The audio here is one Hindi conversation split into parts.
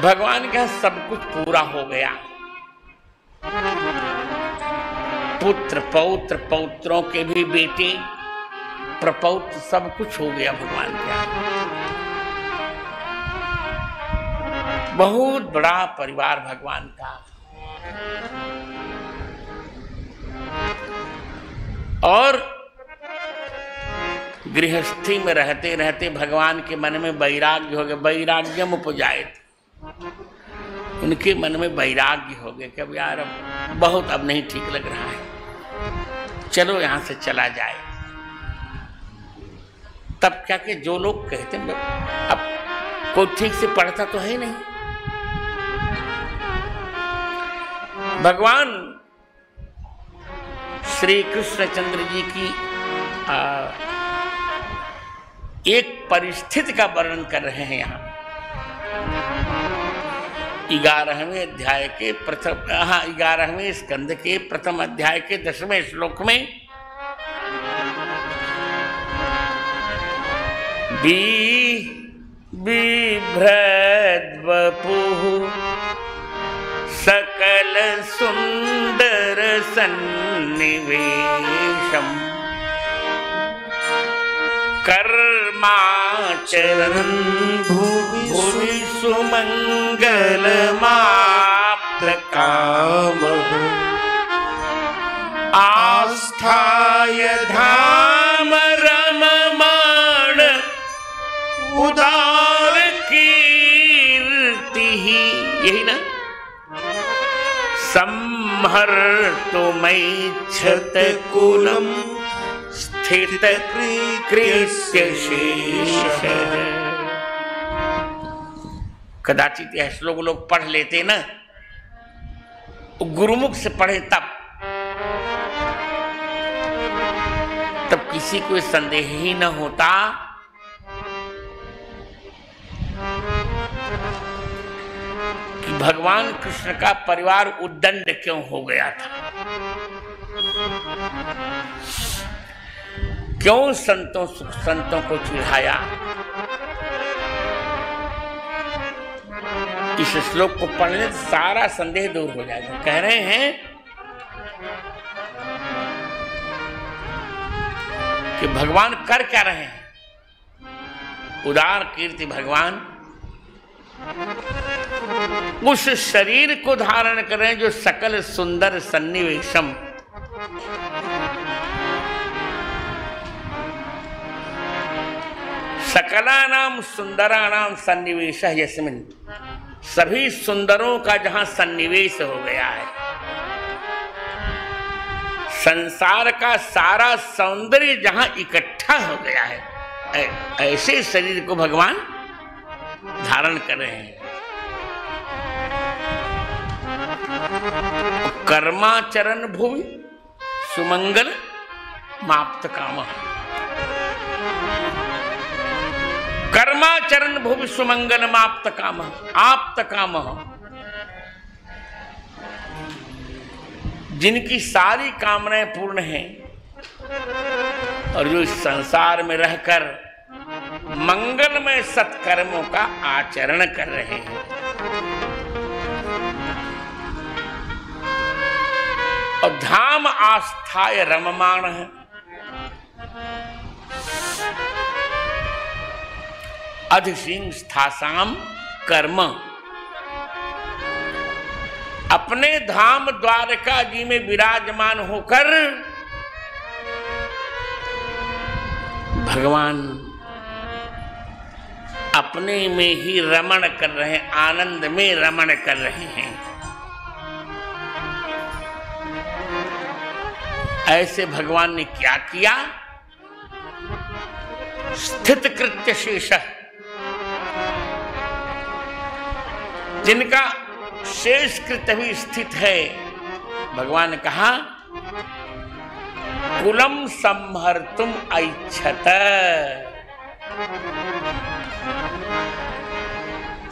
भगवान का सब कुछ पूरा हो गया। पुत्र पौत्र पौत्रों के भी बेटे प्रपौत्र सब कुछ हो गया भगवान का। बहुत बड़ा परिवार भगवान का। और गृहस्थी में रहते रहते भगवान के मन में वैराग्य हो गया। वैराग्यम उपजायत, उनके मन में वैराग्य हो गया कि अब यार अब बहुत अब नहीं ठीक लग रहा है, चलो यहां से चला जाए। तब क्या कि जो लोग कहते हैं अब कोई ठीक से पढ़ता तो है नहीं। भगवान श्री कृष्णचंद्र जी की एक परिस्थिति का वर्णन कर रहे हैं यहाँ 11वें अध्याय के 11वें स्कंद के प्रथम अध्याय के 10वें श्लोक में बिभ्रद्वपुः सकल सुंदर सन्निवेशम् कर्माचरन् भुवि सुमंगलमाप्तकामः आस्थाय धाम रममाण उदार कीर्ति। यही ना, संहर्तुमैच्छत कुलम स्थित कृत्यशेष। कदाचित यह श्लोक लोग पढ़ लेते ना, गुरुमुख से पढ़े तब किसी को संदेह ही न होता कि भगवान कृष्ण का परिवार उद्दंड क्यों हो गया था, क्यों संतों को चिढ़ाया। इस श्लोक को पढ़ने से सारा संदेह दूर हो जाएगा। कह रहे हैं कि भगवान कर क्या रहे हैं, उदार कीर्ति भगवान उस शरीर को धारण कर रहे हैं जो सकल सुंदर सन्निवेशम, सकलानाम सुंदरानाम सन्निवेशः यस्मिन्, सभी सुंदरों का जहां सन्निवेश हो गया है, संसार का सारा सौंदर्य जहां इकट्ठा हो गया है, ऐसे शरीर को भगवान धारण कर रहे हैं। कर्माचरण भुवि सुमंगल माप्त काम, कर्माचरण भुवि सुमंगल माप्त काम, आप्त काम, जिनकी सारी कामनाएं पूर्ण हैं और जो इस संसार में रहकर मंगलमय सत्कर्मों का आचरण कर रहे हैं। और धाम आस्थाय रममाण है, अधिसिंह स्थासाम कर्म, अपने धाम द्वारका जी में विराजमान होकर भगवान अपने में ही रमण कर रहे हैं, आनंद में रमण कर रहे हैं। ऐसे भगवान ने क्या किया, स्थित कृत्य शेष, जिनका शेष कृत्य भी स्थित है, भगवान ने कहा कुलम संहर्तुम ऐच्छत।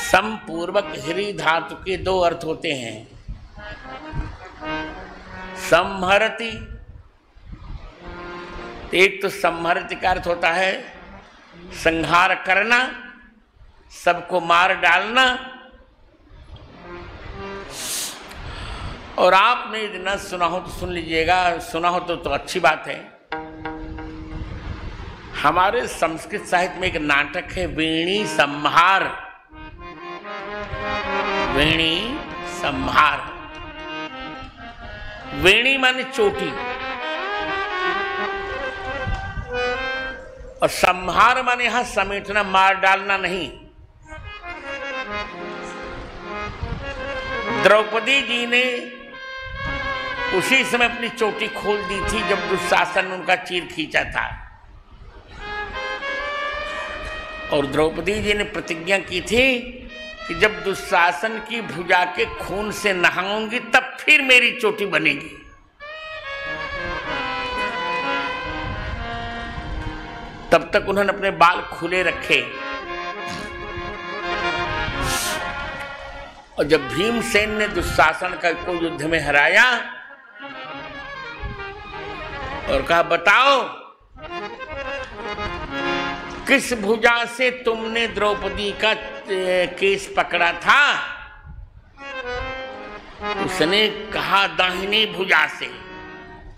समपूर्वक ह्री धातु के दो अर्थ होते हैं। संहरति, एक तो संहरति का अर्थ होता है संहार करना, सबको मार डालना, और आपने यदि न सुना हो तो सुन लीजिएगा, सुना हो तो अच्छी बात है। हमारे संस्कृत साहित्य में एक नाटक है वीणी संहार। वीणी संहार, वीणी माने चोटी और संहार माने यहां समेटना, मार डालना नहीं। द्रौपदी जी ने उसी समय अपनी चोटी खोल दी थी जब दुशासन ने उनका चीर खींचा था। और द्रौपदी जी ने प्रतिज्ञा की थी कि जब दुशासन की भुजा के खून से नहाऊंगी तब फिर मेरी चोटी बनेगी। तब तक उन्होंने अपने बाल खुले रखे। और जब भीमसेन ने दुशासन को युद्ध में हराया और कहा बताओ किस भुजा से तुमने द्रौपदी का केस पकड़ा था? उसने कहा दाहिनी भुजा से।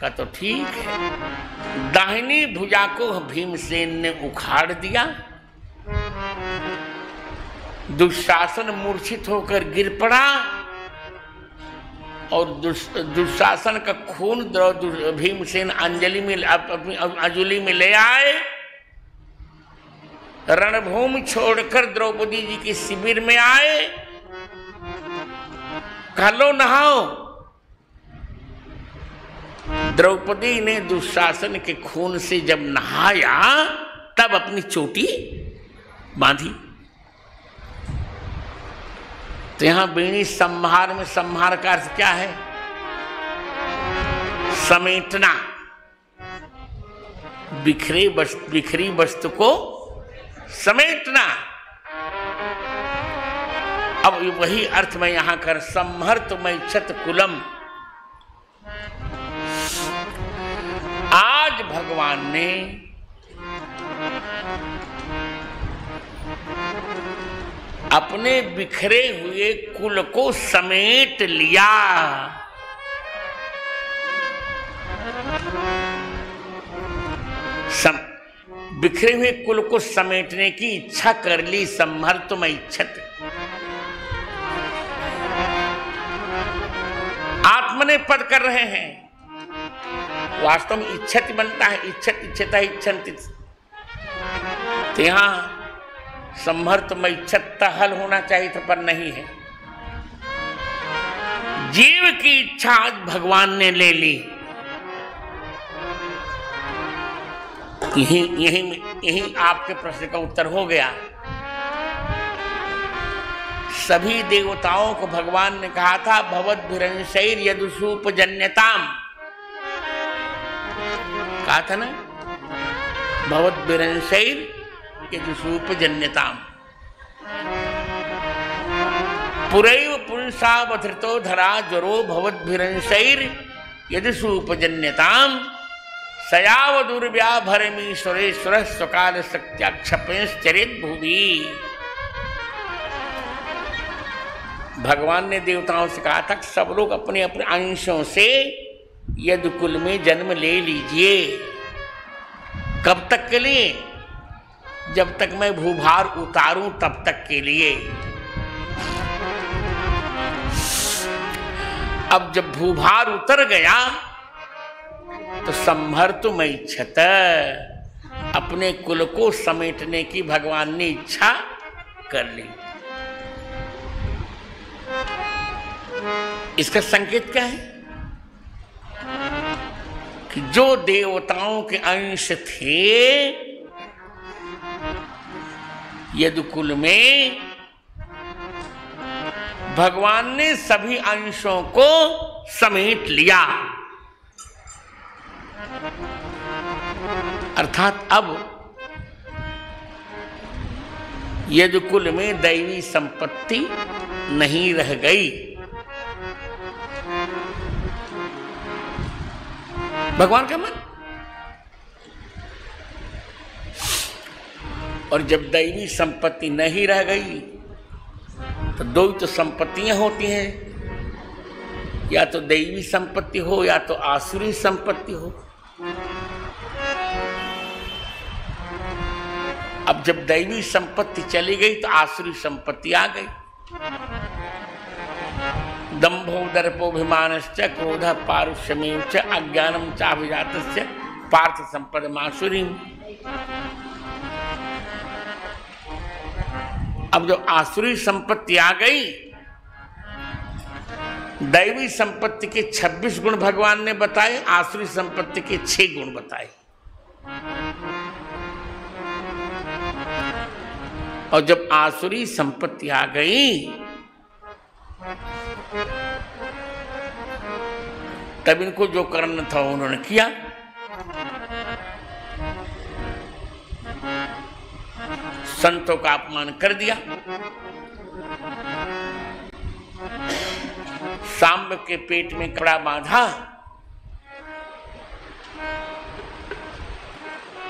कहा तो ठीक है। दाहिनी भुजा को भीमसेन ने उखाड़ दिया। दुशासन मूर्छित होकर गिर पड़ा और दुशासन का खून भीमसेन अंजलि में अपनी अंजुलि में ले आए। रणभूमि छोड़कर द्रौपदी जी के शिविर में आए। कहा लो नहाओ। द्रौपदी ने दुशासन के खून से जब नहाया तब अपनी चोटी बांधी। तो यहां वीणी संहार में संहार का अर्थ क्या है? समेटना, बिखरी वस्तु को समेटना। अब वही अर्थ में यहां कर संहर्त मैच्छत कुलम। आज भगवान ने अपने बिखरे हुए कुल को समेट लिया। बिखरे हुए कुल को समेटने की इच्छा कर ली। संहर्त मैच्छत, आत्मनेपद कर रहे हैं। वास्तव में इच्छति बनता है, इच्छत इच्छता इच्छन्ति। तो यहां संहर्त मैच्छत हल होना चाहिए था पर नहीं है। जीव की इच्छा आज भगवान ने ले ली। यही आपके प्रश्न का उत्तर हो गया। सभी देवताओं को भगवान ने कहा था भवद्भिरंशैर यदुसूपजन्यताम। कहा था ना, भवद्भिरंशैर यदुसूपजन्यताम। पुरैव पुंसावधृतो धरा ज्वरो भवद्भिरंशैर यदुसूपजन्यताम। सयाव दुर्व्याभरमीश्वरेश्वर स्वकाल शक्त्याक्षपेश्चरित भूमि। भगवान ने देवताओं से कहा था कि सब लोग अपने अपने अंशों से यदुकुल में जन्म ले लीजिए। कब तक के लिए? जब तक मैं भूभार उतारूं तब तक के लिए। अब जब भूभार उतर गया तो संहर्तु मैच्छत, अपने कुल को समेटने की भगवान ने इच्छा कर ली। इसका संकेत क्या है? कि जो देवताओं के अंश थे यदुकुल में, भगवान ने सभी अंशों को समेट लिया। अर्थात अब यदुकुल में दैवी संपत्ति नहीं रह गई। भगवान का मन। और जब दैवी संपत्ति नहीं रह गई तो दो ही तो संपत्तियां होती हैं, या तो दैवी संपत्ति हो या तो आसुरी संपत्ति हो। अब जब दैवी संपत्ति चली गई तो आसुरी संपत्ति आ गई। दंभो दर्पोभिमानश्च क्रोधः पारुष्यमेव च अज्ञानं चाभिजातस्य पार्थ संपदमासुरीम्। अब जो आसुरी संपत्ति आ गई, दैवी संपत्ति के 26 गुण भगवान ने बताए, आसुरी संपत्ति के 6 गुण बताए। और जब आसुरी संपत्ति आ गई तब इनको जो करना था उन्होंने किया। संतों का अपमान कर दिया, सांब के पेट में कपड़ा बांधा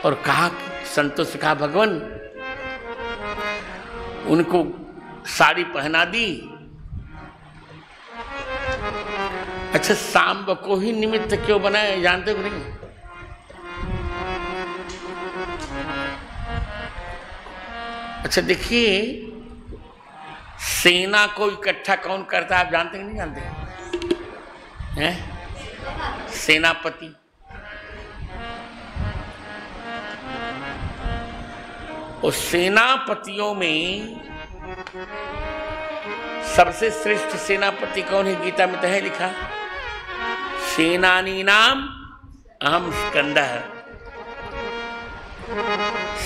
और कहा, संतों से कहा भगवान उनको साड़ी पहना दी। अच्छा, सांब को ही निमित्त क्यों बनाया जानते हो नहीं? अच्छा देखिए, सेना को इकट्ठा कौन करता है आप जानते हैं नहीं जानते हैं? सेनापति। और सेनापतियों में सबसे श्रेष्ठ सेनापति कौन है? गीता में तो है लिखा, सेनानी नाम अहम स्कंदः।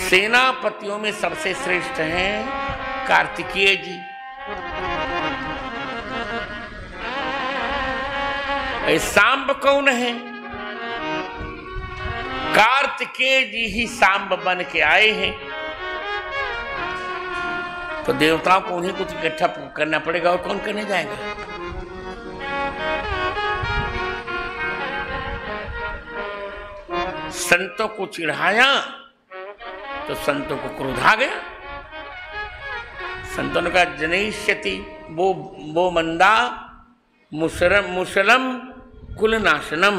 सेनापतियों में सबसे श्रेष्ठ हैं कार्तिकेय जी। सांब कौन है? कार्तिकेय जी ही सांब बन के आए हैं। तो देवताओं को उन्हें कुछ इकट्ठा करना पड़ेगा, और कौन करने जाएगा? संतों को चिढ़ाया तो संतों को क्रोध आ गया। संतों ने कहा जनयिष्यति वो मंदा मुसलम कुलनाशनम।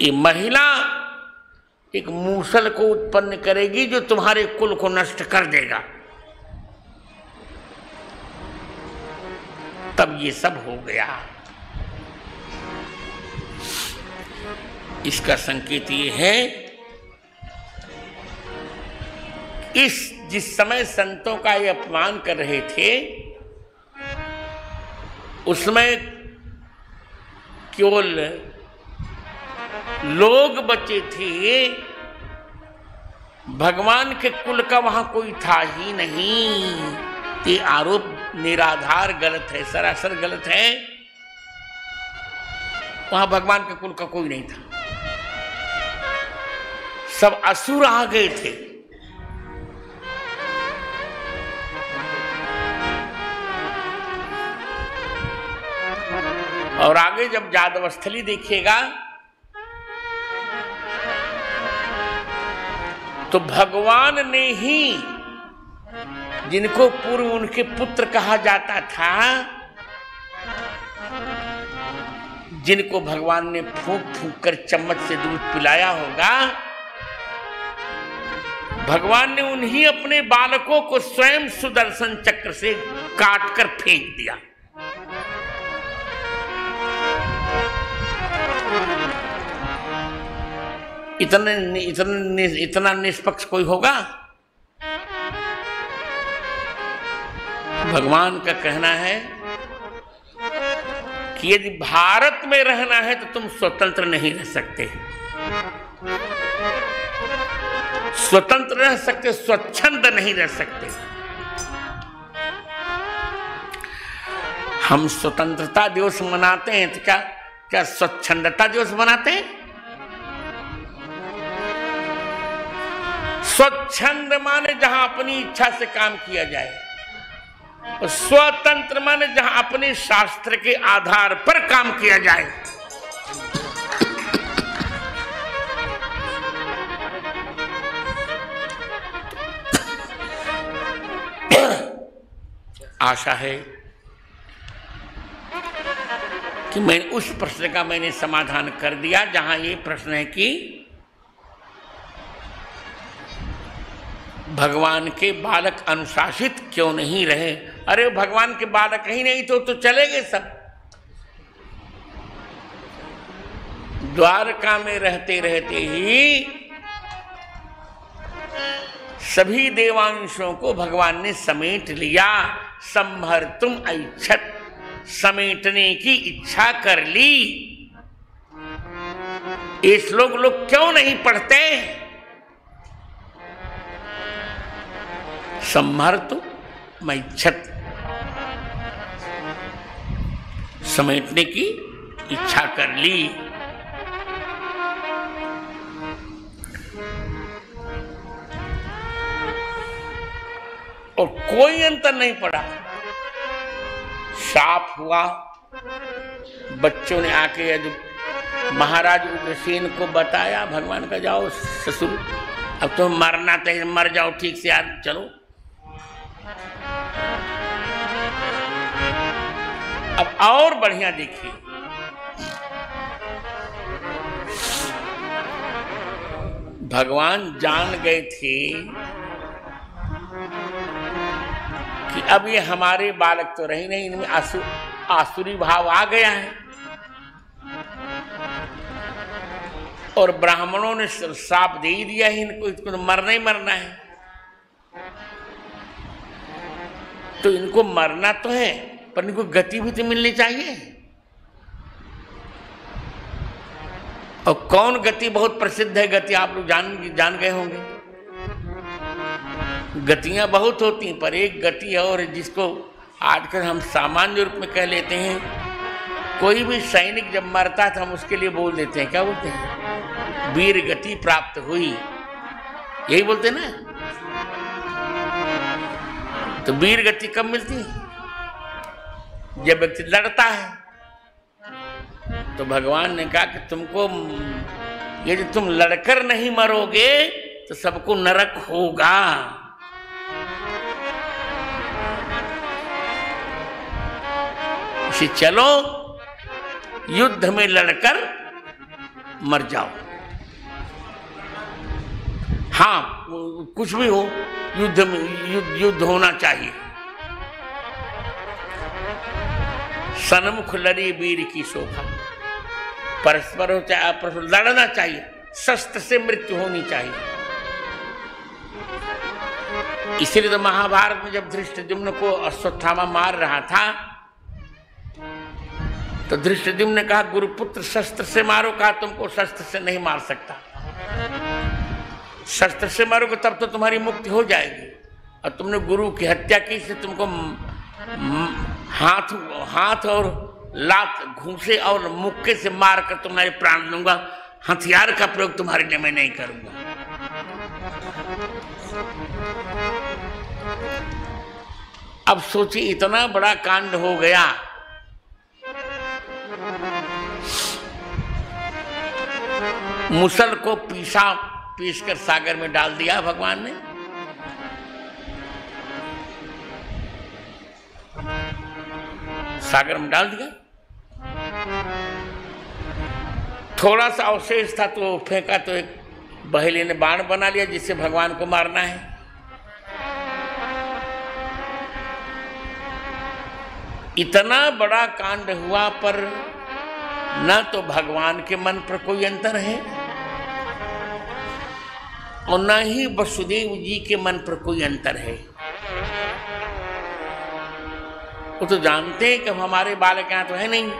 ये महिला एक मूसल को उत्पन्न करेगी जो तुम्हारे कुल को नष्ट कर देगा। तब ये सब हो गया। इसका संकेत ये है, जिस समय संतों का ये अपमान कर रहे थे उसमें केवल लोग बचे थे, भगवान के कुल का वहां कोई था ही नहीं। ये आरोप निराधार गलत है, सरासर गलत है। वहां भगवान के कुल का कोई नहीं था, सब असुर आ गए थे। और आगे जब जादवस्थली देखिएगा तो भगवान ने ही जिनको पूर्व उनके पुत्र कहा जाता था, जिनको भगवान ने फूंक फूंक कर चम्मच से दूध पिलाया होगा, भगवान ने उन्हीं अपने बालकों को स्वयं सुदर्शन चक्र से काट कर फेंक दिया। इतना निष्पक्ष कोई होगा? भगवान का कहना है कि यदि भारत में रहना है तो तुम स्वतंत्र नहीं रह सकते। स्वतंत्र रह सकते, स्वच्छंद नहीं रह सकते। हम स्वतंत्रता दिवस मनाते हैं तो क्या स्वच्छंदता दिवस मनाते हैं? स्वच्छंद माने जहां अपनी इच्छा से काम किया जाए, और स्वतंत्र माने जहां अपने शास्त्र के आधार पर काम किया जाए। आशा है कि मैं उस प्रश्न का मैंने समाधान कर दिया जहां ये प्रश्न है कि भगवान के बालक अनुशासित क्यों नहीं रहे। अरे भगवान के बालक ही नहीं तो चले गए सब। द्वारका में रहते रहते ही सभी देवांशों को भगवान ने समेट लिया। संभर्तुम ऐच्छत्, समेटने की इच्छा कर ली। ये श्लोक लोग क्यों नहीं पढ़ते? संभर्तुम ऐच्छत्, समेटने की इच्छा कर ली। और कोई अंतर नहीं पड़ा। साफ हुआ। बच्चों ने आके महाराज उग्रसेन को बताया, भगवान का जाओ ससुर, अब तो मरना तो मर जाओ ठीक से, यार चलो। अब और बढ़िया देखिए, भगवान जान गए थे कि अब ये हमारे बालक तो रहे नहीं, इनमें आसुरी भाव आ गया है। और ब्राह्मणों ने श्राप दे ही दिया है इनको, इसको तो मरना ही मरना है। तो इनको मरना तो है, पर इनको गति भी तो मिलनी चाहिए। और कौन गति बहुत प्रसिद्ध है, गति आप लोग जान गए होंगे। गतियां बहुत होती हैं, पर एक गति है और जिसको आजकल हम सामान्य रूप में कह लेते हैं। कोई भी सैनिक जब मरता है तो हम उसके लिए बोल देते हैं, क्या बोलते हैं? वीर गति प्राप्त हुई, यही बोलते हैं ना। तो वीर गति कब मिलती है? जब व्यक्ति लड़ता है। तो भगवान ने कहा कि तुमको यदि तुम लड़कर नहीं मरोगे तो सबको नरक होगा। इसे चलो युद्ध में लड़कर मर जाओ। हाँ, कुछ भी हो, युद्ध में युद्ध होना चाहिए। सन्मुख लड़ी वीर की शोभा, परस्पर हो चाहे अपरस्पर लड़ना चाहिए, शस्त्र से मृत्यु होनी चाहिए। इसीलिए तो महाभारत में जब धृष्टद्युम्न को अश्वत्थामा मार रहा था तो धृष्टद्युम्न ने कहा, गुरुपुत्र शस्त्र से मारो। कहा, तुमको शस्त्र से नहीं मार सकता, शस्त्र से मारोगे तब तो तुम्हारी मुक्ति हो जाएगी। और तुमने गुरु की हत्या की, से तुमको हाथ और लात, घूंसे और मुक्के से मारकर तुम्हारे प्राण लूंगा। हथियार का प्रयोग तुम्हारे लिए मैं नहीं करूंगा। अब सोचिए, इतना बड़ा कांड हो गया। मुसल को पीसकर सागर में डाल दिया भगवान ने। सागर में डाल दिया। थोड़ा सा अवशेष था तो फेंका, तो एक बहेली ने बाण बना लिया जिससे भगवान को मारना है। इतना बड़ा कांड हुआ, पर न तो भगवान के मन पर कोई अंतर है और न ही वसुदेव जी के मन पर कोई अंतर है। वो तो जानते हैं कि हमारे बालक यहाँ तो है नहीं।